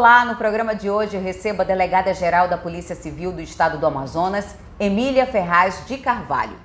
Olá, no programa de hoje eu recebo a delegada-geral da Polícia Civil do Estado do Amazonas, Emília Ferraz de Carvalho.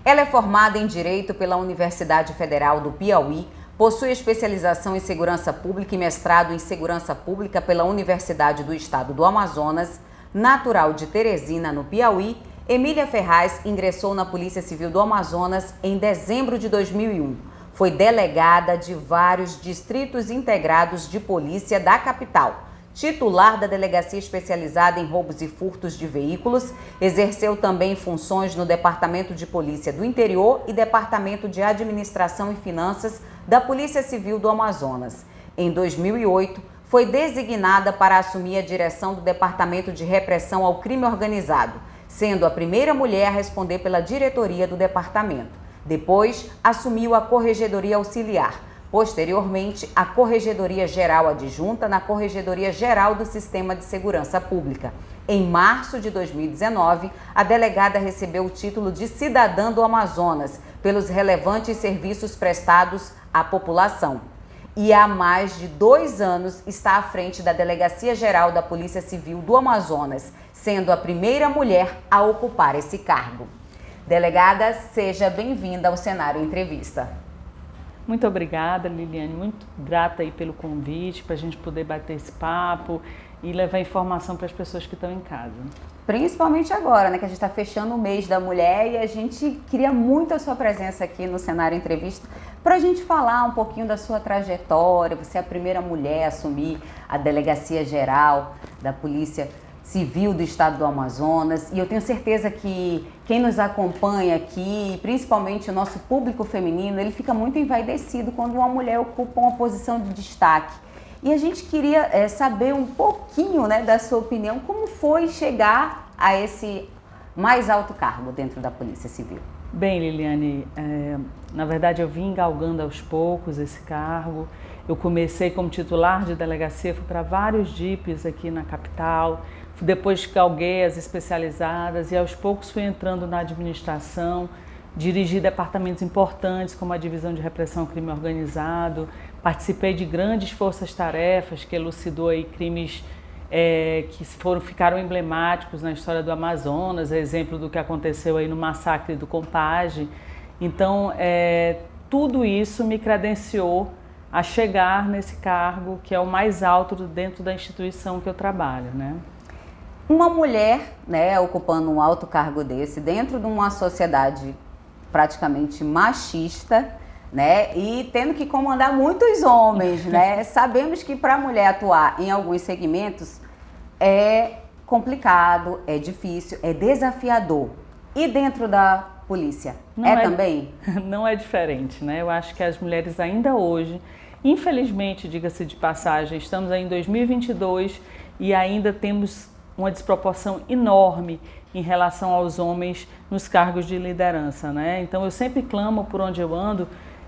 Ela é formada em Direito pela Universidade Federal do Piauí, possui especialização em Segurança Pública e mestrado em Segurança Pública pela Universidade do Estado do Amazonas. Natural de Teresina, no Piauí, Emília Ferraz ingressou na Polícia Civil do Amazonas em dezembro de 2001. Foi delegada de vários distritos integrados de polícia da capital. Titular da Delegacia Especializada em Roubos e Furtos de Veículos, exerceu também funções no Departamento de Polícia do Interior e Departamento de Administração e Finanças da Polícia Civil do Amazonas. Em 2008, foi designada para assumir a direção do Departamento de Repressão ao Crime Organizado, sendo a primeira mulher a responder pela diretoria do departamento. Depois, assumiu a Corregedoria Auxiliar. Posteriormente, a Corregedoria Geral Adjunta na Corregedoria Geral do Sistema de Segurança Pública. Em março de 2019, a delegada recebeu o título de Cidadã do Amazonas pelos relevantes serviços prestados à população. E há mais de 2 anos está à frente da Delegacia Geral da Polícia Civil do Amazonas, sendo a primeira mulher a ocupar esse cargo. Delegada, seja bem-vinda ao Cenário Entrevista. Muito obrigada, Liliane, muito grata aí pelo convite, para a gente poder bater esse papo e levar informação para as pessoas que estão em casa. Principalmente agora, né, que a gente está fechando o mês da mulher e a gente queria muito a sua presença aqui no Cenário Entrevista para a gente falar um pouquinho da sua trajetória. Você é a primeira mulher a assumir a Delegacia Geral da Polícia Civil do Estado do Amazonas, e eu tenho certeza que quem nos acompanha aqui, principalmente o nosso público feminino, ele fica muito envaidecido quando uma mulher ocupa uma posição de destaque. E a gente queria saber um pouquinho, né, da sua opinião, como foi chegar a esse mais alto cargo dentro da Polícia Civil. Bem, Liliane, na verdade eu vim galgando aos poucos esse cargo. Eu comecei como titular de delegacia, fui para vários DIPs aqui na capital, depois galguei as especializadas e aos poucos fui entrando na administração, dirigi departamentos importantes como a Divisão de Repressão ao Crime Organizado, participei de grandes forças-tarefas que elucidou aí crimes que ficaram emblemáticos na história do Amazonas, exemplo do que aconteceu aí no massacre do Compage. Então, tudo isso me credenciou a chegar nesse cargo que é o mais alto dentro da instituição que eu trabalho, né? Uma mulher, né, ocupando um alto cargo desse dentro de uma sociedade praticamente machista, né, e tendo que comandar muitos homens, né? Sabemos que para a mulher atuar em alguns segmentos é complicado, é difícil, é desafiador. E dentro da polícia também? Não é diferente, né? Eu acho que as mulheres ainda hoje, infelizmente, diga-se de passagem, estamos aí em 2022 e ainda temos uma desproporção enorme em relação aos homens nos cargos de liderança, né? Então eu sempre clamo por onde eu ando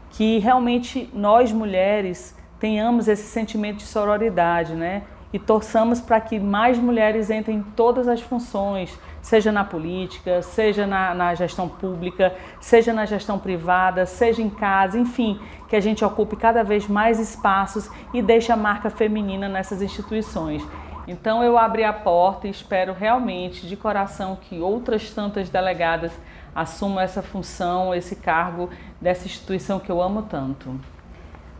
que realmente nós mulheres tenhamos esse sentimento de sororidade, né? E torçamos para que mais mulheres entrem em todas as funções, seja na política, seja na gestão pública, seja na gestão privada, seja em casa, enfim, que a gente ocupe cada vez mais espaços e deixe a marca feminina nessas instituições. Então eu abri a porta e espero realmente, de coração, que outras tantas delegadas assumam essa função, esse cargo dessa instituição que eu amo tanto.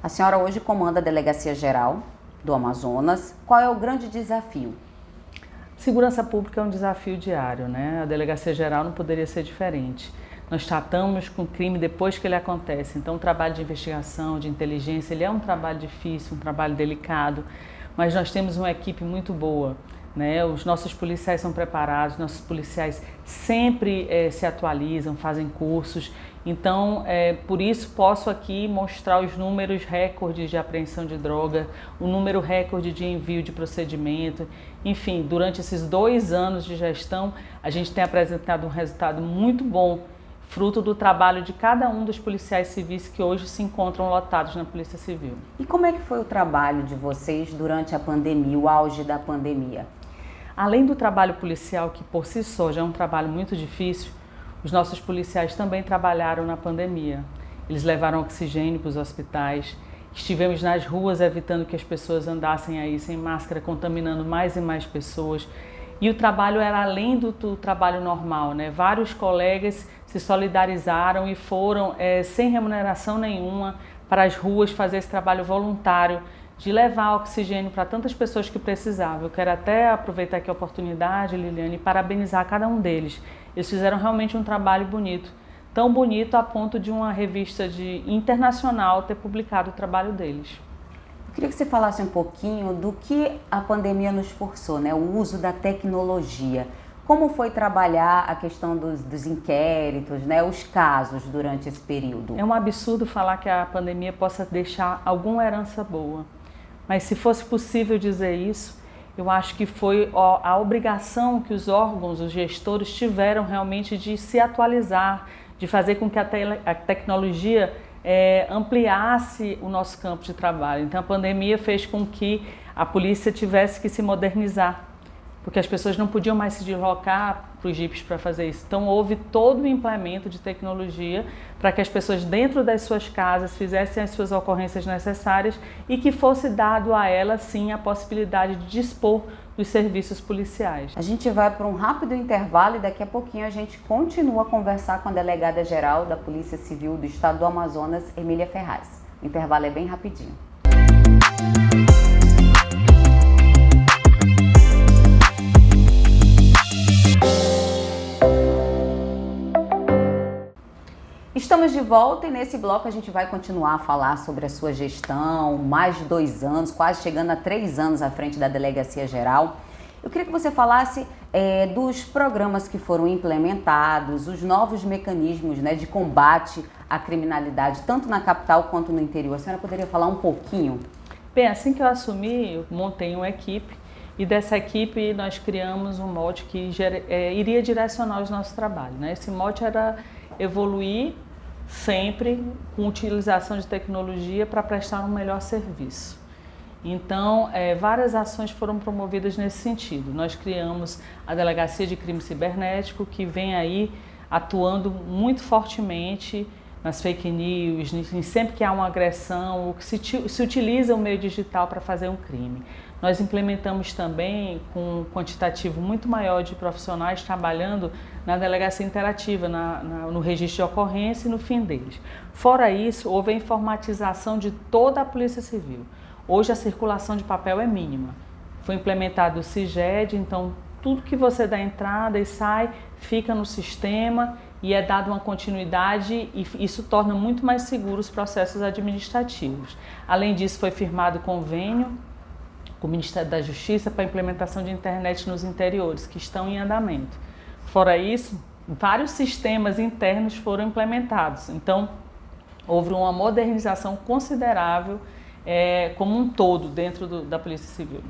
A senhora hoje comanda a Delegacia Geral do Amazonas. Qual é o grande desafio? Segurança pública é um desafio diário, né? A Delegacia Geral não poderia ser diferente. Nós tratamos com crime depois que ele acontece. Então o trabalho de investigação, de inteligência, ele é um trabalho difícil, um trabalho delicado, mas nós temos uma equipe muito boa, né? Os nossos policiais são preparados, nossos policiais sempre se atualizam, fazem cursos. Então, por isso posso aqui mostrar os números recordes de apreensão de droga, o número recorde de envio de procedimento. Enfim, durante esses 2 anos de gestão, a gente tem apresentado um resultado muito bom, fruto do trabalho de cada um dos policiais civis que hoje se encontram lotados na Polícia Civil. E como é que foi o trabalho de vocês durante a pandemia, o auge da pandemia? Além do trabalho policial, que por si só já é um trabalho muito difícil, os nossos policiais também trabalharam na pandemia. Eles levaram oxigênio para os hospitais, estivemos nas ruas evitando que as pessoas andassem aí sem máscara, contaminando mais e mais pessoas. E o trabalho era além do trabalho normal, né? Vários colegas se solidarizaram e foram sem remuneração nenhuma para as ruas fazer esse trabalho voluntário de levar oxigênio para tantas pessoas que precisavam. Eu quero até aproveitar aqui a oportunidade, Liliane, e parabenizar cada um deles. Eles fizeram realmente um trabalho bonito, tão bonito a ponto de uma revista internacional ter publicado o trabalho deles. Eu queria que você falasse um pouquinho do que a pandemia nos forçou, né? O uso da tecnologia. Como foi trabalhar a questão dos inquéritos, né? Os casos durante esse período? É um absurdo falar que a pandemia possa deixar alguma herança boa. Mas se fosse possível dizer isso, eu acho que foi a obrigação que os órgãos, os gestores tiveram realmente de se atualizar, de fazer com que a tecnologia ampliasse o nosso campo de trabalho. Então a pandemia fez com que a polícia tivesse que se modernizar, porque as pessoas não podiam mais se deslocar para os jipes para fazer isso. Então houve todo o implemento de tecnologia para que as pessoas dentro das suas casas fizessem as suas ocorrências necessárias e que fosse dado a elas sim a possibilidade de dispor dos serviços policiais. A gente vai para um rápido intervalo e daqui a pouquinho a gente continua a conversar com a delegada-geral da Polícia Civil do Estado do Amazonas, Emília Ferraz. O intervalo é bem rapidinho. Estamos de volta e nesse bloco a gente vai continuar a falar sobre a sua gestão, mais de 2 anos, quase chegando a 3 anos à frente da Delegacia Geral. Eu queria que você falasse dos programas que foram implementados, os novos mecanismos, né, de combate à criminalidade, tanto na capital quanto no interior. A senhora poderia falar um pouquinho? Bem, assim que eu assumi, eu montei uma equipe e dessa equipe nós criamos um mote que iria direcionar os nossos trabalhos, né? Esse mote era evoluir sempre com utilização de tecnologia para prestar um melhor serviço. Então, várias ações foram promovidas nesse sentido. Nós criamos a Delegacia de Crime Cibernético, que vem aí atuando muito fortemente nas fake news, sempre que há uma agressão, ou que se utiliza o meio digital para fazer um crime. Nós implementamos também com um quantitativo muito maior de profissionais trabalhando na delegacia interativa, no registro de ocorrência e no fim deles. Fora isso, houve a informatização de toda a Polícia Civil. Hoje a circulação de papel é mínima. Foi implementado o CIGED, então tudo que você dá entrada e sai fica no sistema e é dada uma continuidade e isso torna muito mais seguros os processos administrativos. Além disso, foi firmado convênio com o Ministério da Justiça para a implementação de internet nos interiores, que estão em andamento. Fora isso, vários sistemas internos foram implementados. Então, houve uma modernização considerável como um todo dentro da Polícia Civil.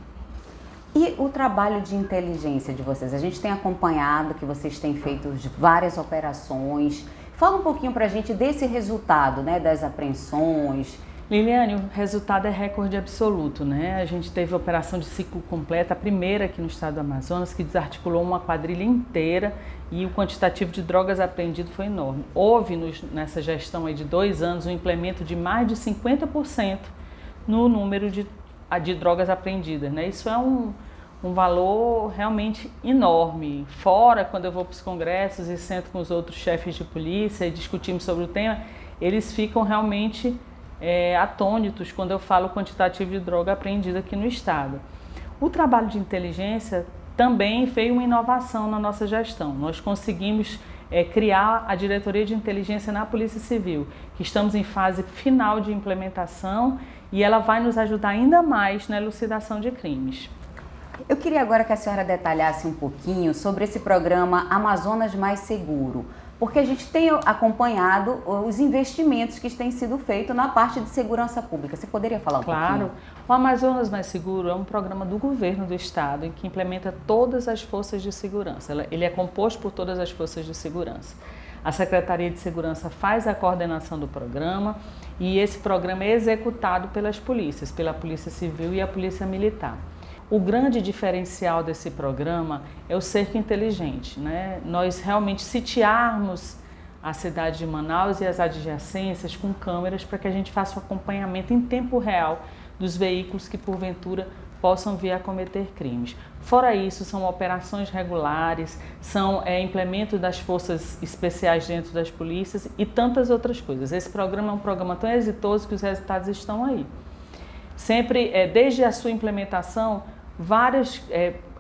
E o trabalho de inteligência de vocês? A gente tem acompanhado que vocês têm feito várias operações. Fala um pouquinho para a gente desse resultado, né, das apreensões. Liliane, o resultado é recorde absoluto, né? A gente teve a operação de ciclo completo, a primeira aqui no estado do Amazonas, que desarticulou uma quadrilha inteira e o quantitativo de drogas apreendido foi enorme. Houve nessa gestão aí de 2 anos um implemento de mais de 50% no número de drogas apreendidas, né? Isso é um valor realmente enorme. Fora, quando eu vou para os congressos e sento com os outros chefes de polícia e discutimos sobre o tema, eles ficam realmente atônitos quando eu falo o quantitativo de droga apreendida aqui no estado. O trabalho de inteligência também veio uma inovação na nossa gestão. Nós conseguimos criar a Diretoria de Inteligência na Polícia Civil, que estamos em fase final de implementação e ela vai nos ajudar ainda mais na elucidação de crimes. Eu queria agora que a senhora detalhasse um pouquinho sobre esse programa Amazonas Mais Seguro, porque a gente tem acompanhado os investimentos que têm sido feitos na parte de segurança pública. Você poderia falar um pouquinho? Claro. O Amazonas Mais Seguro é um programa do governo do estado em que implementa todas as forças de segurança. Ele é composto por todas as forças de segurança. A Secretaria de Segurança faz a coordenação do programa e esse programa é executado pelas polícias, pela Polícia Civil e a Polícia Militar. O grande diferencial desse programa é o cerco inteligente, né? Nós realmente sitiarmos a cidade de Manaus e as adjacências com câmeras para que a gente faça o acompanhamento em tempo real dos veículos que porventura possam vir a cometer crimes. Fora isso, são operações regulares, são implemento das forças especiais dentro das polícias e tantas outras coisas. Esse programa é um programa tão exitoso que os resultados estão aí. Sempre, desde a sua implementação, vários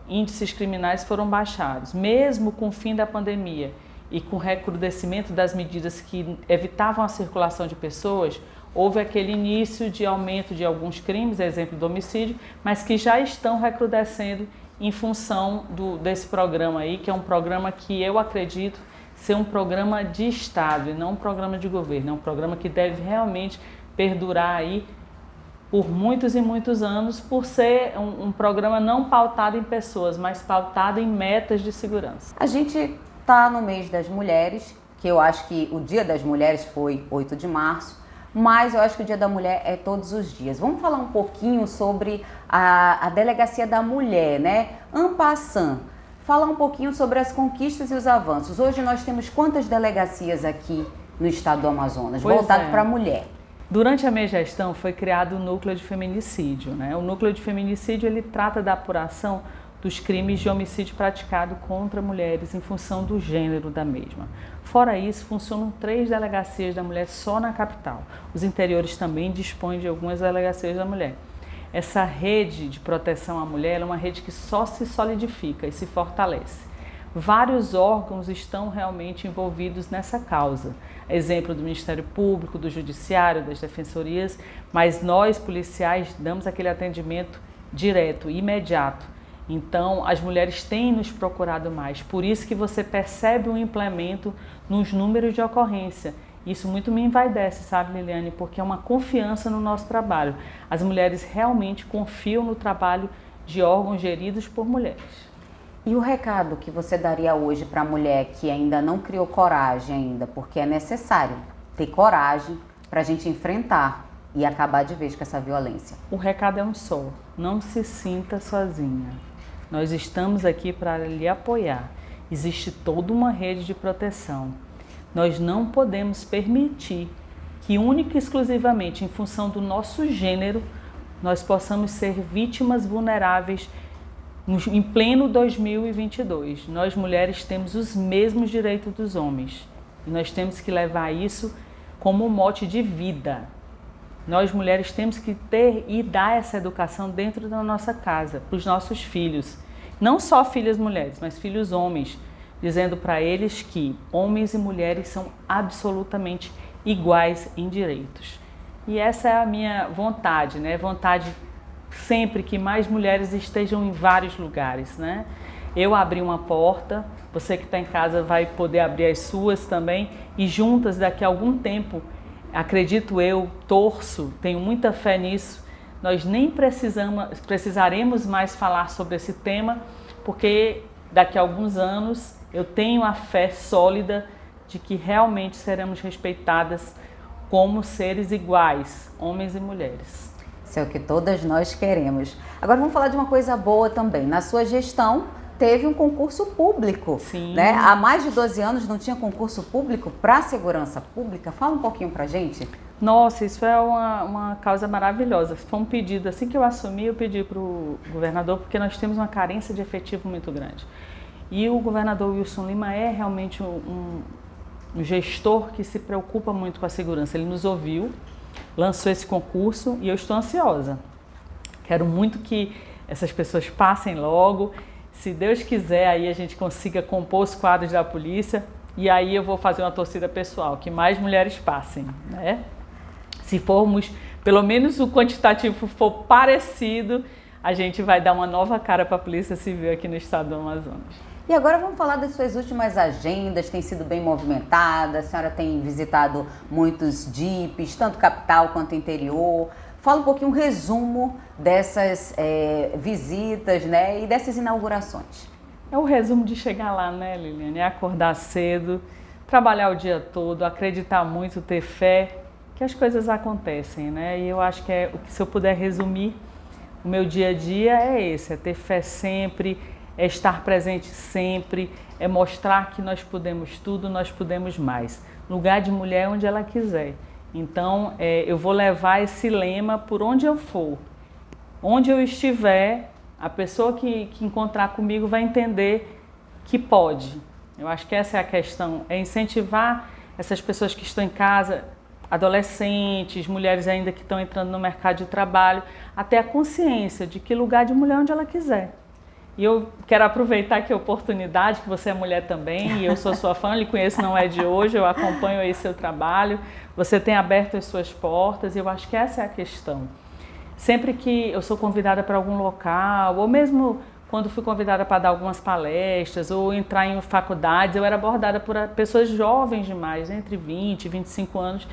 índices criminais foram baixados, mesmo com o fim da pandemia e com o recrudescimento das medidas que evitavam a circulação de pessoas, houve aquele início de aumento de alguns crimes, exemplo do homicídio, mas que já estão recrudescendo em função desse programa aí, que é um programa que eu acredito ser um programa de Estado e não um programa de governo, é um programa que deve realmente perdurar aí por muitos e muitos anos, por ser um programa não pautado em pessoas, mas pautado em metas de segurança. A gente está no mês das mulheres, que eu acho que o Dia das Mulheres foi 8 de março, mas eu acho que o Dia da Mulher é todos os dias. Vamos falar um pouquinho sobre a Delegacia da Mulher, né? En passant, falar um pouquinho sobre as conquistas e os avanços. Hoje nós temos quantas delegacias aqui no estado do Amazonas, voltado para a mulher? Durante a minha gestão foi criado o Núcleo de Feminicídio, né? O Núcleo de Feminicídio ele trata da apuração dos crimes de homicídio praticado contra mulheres em função do gênero da mesma. Fora isso, funcionam 3 delegacias da mulher só na capital. Os interiores também dispõem de algumas delegacias da mulher. Essa rede de proteção à mulher é uma rede que só se solidifica e se fortalece. Vários órgãos estão realmente envolvidos nessa causa. Exemplo do Ministério Público, do Judiciário, das defensorias, mas nós, policiais, damos aquele atendimento direto, imediato. Então, as mulheres têm nos procurado mais, por isso que você percebe um implemento nos números de ocorrência. Isso muito me envaidece, sabe, Liliane, porque é uma confiança no nosso trabalho. As mulheres realmente confiam no trabalho de órgãos geridos por mulheres. E o recado que você daria hoje para a mulher que ainda não criou coragem ainda, porque é necessário ter coragem para a gente enfrentar e acabar de vez com essa violência? O recado é um só, não se sinta sozinha. Nós estamos aqui para lhe apoiar. Existe toda uma rede de proteção. Nós não podemos permitir que única e exclusivamente em função do nosso gênero nós possamos ser vítimas vulneráveis em pleno 2022. Nós mulheres temos os mesmos direitos dos homens e nós temos que levar isso como um mote de vida. Nós mulheres temos que ter e dar essa educação dentro da nossa casa, para os nossos filhos. Não só filhas mulheres, mas filhos homens, dizendo para eles que homens e mulheres são absolutamente iguais em direitos. E essa é a minha vontade, né? Vontade sempre que mais mulheres estejam em vários lugares, né? Eu abri uma porta, você que está em casa vai poder abrir as suas também e juntas daqui a algum tempo, acredito eu, torço, tenho muita fé nisso, nós nem precisaremos mais falar sobre esse tema, porque daqui a alguns anos eu tenho a fé sólida de que realmente seremos respeitadas como seres iguais, homens e mulheres. Isso é o que todas nós queremos. Agora vamos falar de uma coisa boa também. Na sua gestão teve um concurso público. Sim. Né? Há mais de 12 anos não tinha concurso público para segurança pública. Fala um pouquinho para a gente. Nossa, isso é uma causa maravilhosa. Foi um pedido, assim que eu assumi, eu pedi para o governador, porque nós temos uma carência de efetivo muito grande. E o governador Wilson Lima é realmente um gestor que se preocupa muito com a segurança. Ele nos ouviu, lançou esse concurso e eu estou ansiosa. Quero muito que essas pessoas passem logo. Se Deus quiser, aí a gente consiga compor os quadros da polícia e aí eu vou fazer uma torcida pessoal, que mais mulheres passem, né? Se formos, pelo menos o quantitativo for parecido, a gente vai dar uma nova cara para a Polícia Civil aqui no estado do Amazonas. E agora vamos falar das suas últimas agendas, tem sido bem movimentada, a senhora tem visitado muitos DIPs, tanto capital quanto interior. Fala um pouquinho, um resumo dessas visitas, né, e dessas inaugurações. É o resumo de chegar lá, né, Liliane? É acordar cedo, trabalhar o dia todo, acreditar muito, ter fé, que as coisas acontecem, né? E eu acho que se eu puder resumir, o meu dia a dia é esse, é ter fé sempre, é estar presente sempre, é mostrar que nós podemos tudo, nós podemos mais. Lugar de mulher onde ela quiser. Então, eu vou levar esse lema por onde eu for. Onde eu estiver, a pessoa que encontrar comigo vai entender que pode. Eu acho que essa é a questão, é incentivar essas pessoas que estão em casa, adolescentes, mulheres ainda que estão entrando no mercado de trabalho, a ter a consciência de que lugar de mulher onde ela quiser. E eu quero aproveitar aqui a oportunidade, que você é mulher também, e eu sou sua fã, lhe conheço, não é de hoje, eu acompanho aí seu trabalho, você tem aberto as suas portas, e eu acho que essa é a questão. Sempre que eu sou convidada para algum local, ou mesmo quando fui convidada para dar algumas palestras, ou entrar em faculdades, eu era abordada por pessoas jovens demais, entre 20 e 25 anos,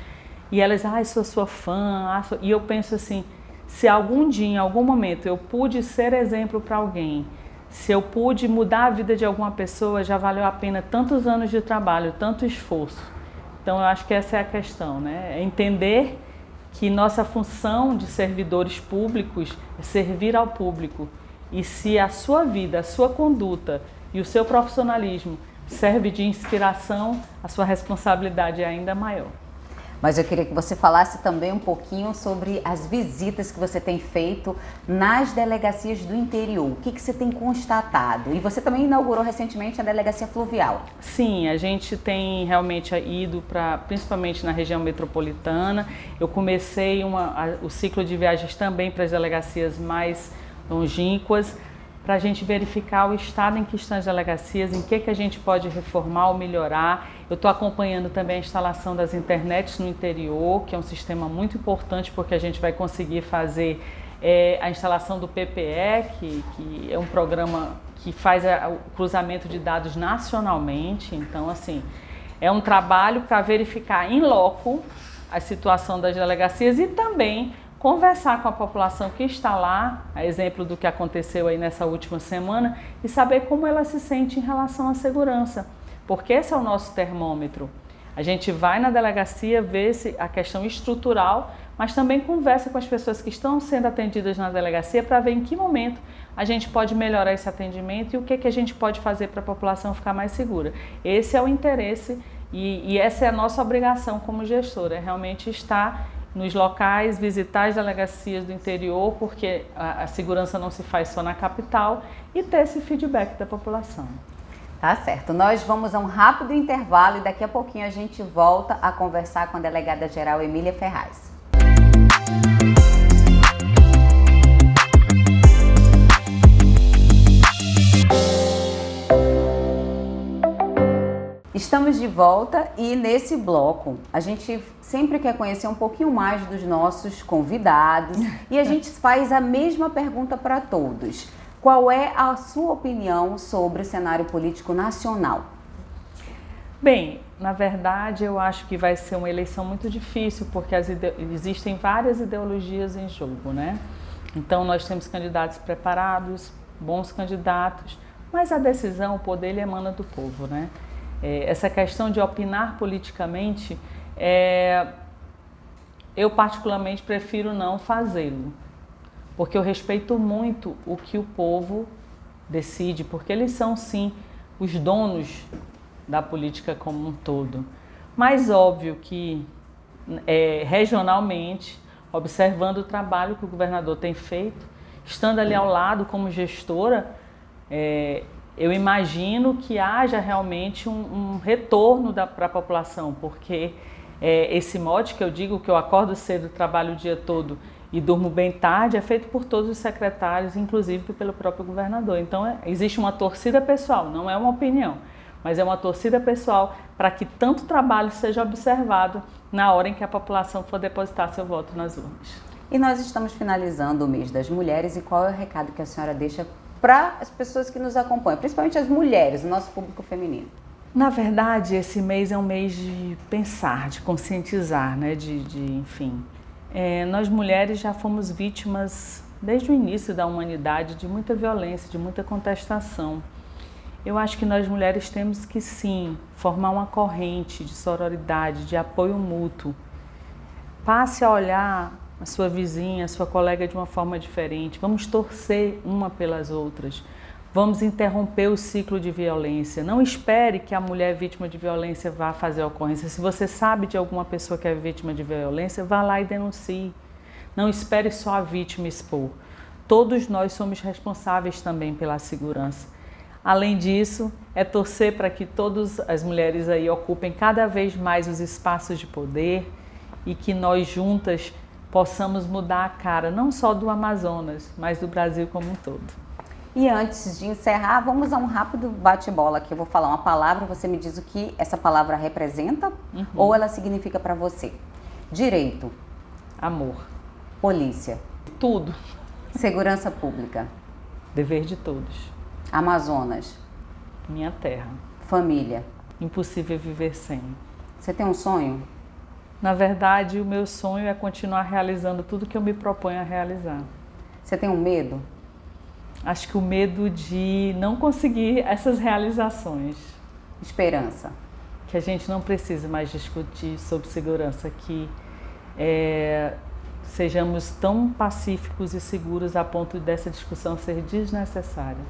e elas, sou sua fã, e eu penso assim, se algum dia, em algum momento, eu pude ser exemplo para alguém, se eu pude mudar a vida de alguma pessoa, já valeu a pena tantos anos de trabalho, tanto esforço. Então, eu acho que essa é a questão, né? É entender que nossa função de servidores públicos é servir ao público. E se a sua vida, a sua conduta e o seu profissionalismo serve de inspiração, a sua responsabilidade é ainda maior. Mas eu queria que você falasse também um pouquinho sobre as visitas que você tem feito nas delegacias do interior. O que você tem constatado? E você também inaugurou recentemente a delegacia fluvial. Sim, a gente tem realmente ido principalmente na região metropolitana. Eu comecei o ciclo de viagens também para as delegacias mais longínquas, para a gente verificar o estado em que estão as delegacias, em que a gente pode reformar ou melhorar. Eu estou acompanhando também a instalação das internets no interior, que é um sistema muito importante, porque a gente vai conseguir fazer a instalação do PPE, que é um programa que faz o cruzamento de dados nacionalmente. Então, assim, é um trabalho para verificar in loco a situação das delegacias e também conversar com a população que está lá, a exemplo do que aconteceu aí nessa última semana, e saber como ela se sente em relação à segurança, porque esse é o nosso termômetro. A gente vai na delegacia ver a questão estrutural, mas também conversa com as pessoas que estão sendo atendidas na delegacia para ver em que momento a gente pode melhorar esse atendimento e o que a gente pode fazer para a população ficar mais segura. Esse é o interesse e essa é a nossa obrigação como gestora, é realmente estar nos locais, visitar as delegacias do interior, porque a segurança não se faz só na capital, e ter esse feedback da população. Tá certo. Nós vamos a um rápido intervalo e daqui a pouquinho a gente volta a conversar com a delegada-geral Emília Ferraz. Estamos de volta e nesse bloco a gente sempre quer conhecer um pouquinho mais dos nossos convidados e a gente faz a mesma pergunta para todos. Qual é a sua opinião sobre o cenário político nacional? Bem, na verdade eu acho que vai ser uma eleição muito difícil porque existem várias ideologias em jogo, né? Então nós temos candidatos preparados, bons candidatos, mas a decisão, o poder, ele emana do povo, né? Essa questão de opinar politicamente, eu particularmente prefiro não fazê-lo, porque eu respeito muito o que o povo decide, porque eles são sim os donos da política como um todo. Mas óbvio que regionalmente, observando o trabalho que o governador tem feito, estando ali ao lado como gestora, eu imagino que haja realmente um retorno para a população, porque esse mote que eu digo, que eu acordo cedo, trabalho o dia todo e durmo bem tarde, é feito por todos os secretários, inclusive pelo próprio governador. Então, existe uma torcida pessoal, não é uma opinião, mas é uma torcida pessoal para que tanto trabalho seja observado na hora em que a população for depositar seu voto nas urnas. E nós estamos finalizando o mês das mulheres e qual é o recado que a senhora deixa para as pessoas que nos acompanham, principalmente as mulheres, o nosso público feminino? Na verdade, esse mês é um mês de pensar, de conscientizar, né? Enfim. Nós mulheres já fomos vítimas, desde o início da humanidade, de muita violência, de muita contestação. Eu acho que nós mulheres temos que, sim, formar uma corrente de sororidade, de apoio mútuo. Passe a olhar a sua vizinha, a sua colega de uma forma diferente. Vamos torcer uma pelas outras. Vamos interromper o ciclo de violência. Não espere que a mulher vítima de violência vá fazer a ocorrência. Se você sabe de alguma pessoa que é vítima de violência, vá lá e denuncie. Não espere só a vítima expor. Todos nós somos responsáveis também pela segurança. Além disso, é torcer para que todas as mulheres aí ocupem cada vez mais os espaços de poder e que nós juntas possamos mudar a cara, não só do Amazonas, mas do Brasil como um todo. E antes de encerrar, vamos a um rápido bate-bola aqui. Eu vou falar uma palavra, você me diz o que essa palavra representa ou ela significa para você. Direito. Amor. Polícia. Tudo. Segurança pública. Dever de todos. Amazonas. Minha terra. Família. Impossível viver sem. Você tem um sonho? Na verdade, o meu sonho é continuar realizando tudo que eu me proponho a realizar. Você tem um medo? Acho que o medo de não conseguir essas realizações. Esperança. Que a gente não precisa mais discutir sobre segurança, que sejamos tão pacíficos e seguros a ponto dessa discussão ser desnecessária.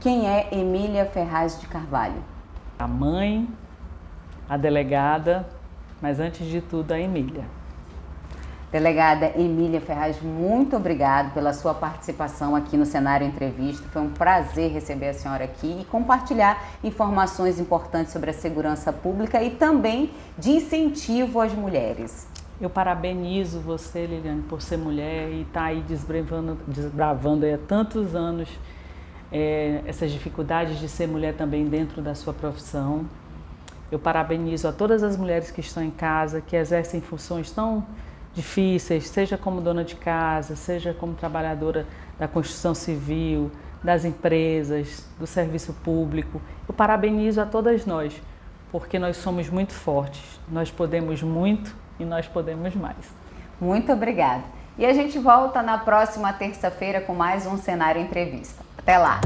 Quem é Emília Ferraz de Carvalho? A mãe, a delegada, mas antes de tudo a Emília. Delegada Emília Ferraz, muito obrigado pela sua participação aqui no Cenário Entrevista. Foi um prazer receber a senhora aqui e compartilhar informações importantes sobre a segurança pública e também de incentivo às mulheres. Eu parabenizo você, Liliane, por ser mulher e estar aí desbravando há tantos anos essas dificuldades de ser mulher também dentro da sua profissão. Eu parabenizo a todas as mulheres que estão em casa, que exercem funções tão difíceis, seja como dona de casa, seja como trabalhadora da construção civil, das empresas, do serviço público. Eu parabenizo a todas nós, porque nós somos muito fortes, nós podemos muito e nós podemos mais. Muito obrigada. E a gente volta na próxima terça-feira com mais um Cenário Entrevista. Até lá!